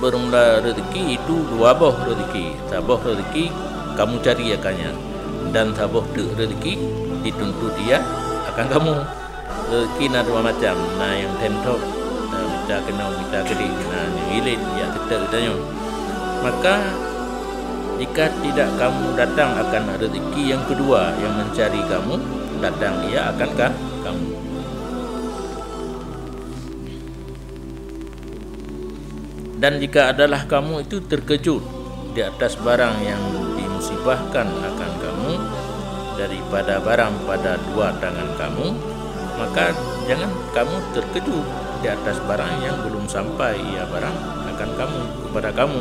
bermula rezeki itu dua boh rezeki. Saboh rezeki kamu cari akannya, dan saboh rezeki dituntut dia akan kamu. Rezeki na dua macam. Nah yang tentok minta kena minta gede. Nah yang ilit ya kita katanya. Maka jika tidak kamu datang akan rezeki yang kedua yang mencari kamu datang, ia akankah kamu. Dan jika adalah kamu itu terkejut di atas barang yang dimusibahkan akan kamu daripada barang pada dua tangan kamu, maka jangan kamu terkejut di atas barang yang belum sampai ia barang akan kamu kepada kamu.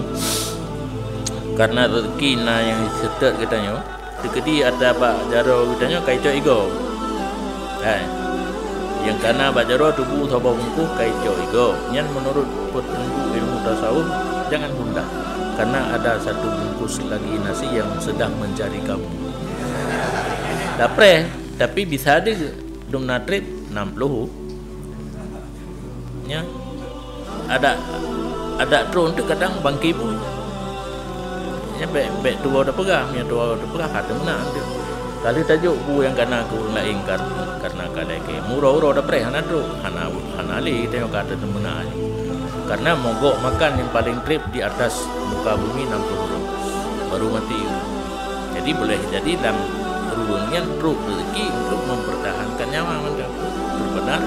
Karena rezeki na yang setet katanya, tekedi ada bak jaro katanya kaico igo. Yang karena bak jaro tubuh sabah bungkuh kaico igo. Yang menurut petunjuk ilmu tasawuf jangan gundah, karena ada satu bungkus lagi nasi yang sedang mencari kamu. Dapre, tapi bisa ada dum natrit 60. Ya. Ada drone tu kadang bangki pun. Ya bet dua dah pegang, ya dua dah pegang ada menang dia. Kali tajuk bu yang kena aku nak ingkar karena kada ke murau-murau dah pre hana tu hana li tengok kata temenang. Karena mogok makan yang paling trip di atas muka bumi 60 orang baru mati. Jadi boleh jadi dalam hubungan truk rezeki untuk mempertahankan nyawa mereka. Terbenar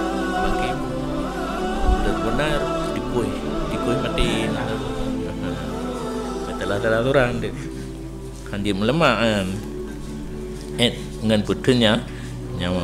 bangki, terbenar dikui mati. Dalam orang dia handi melemah dengan putunya nyawa.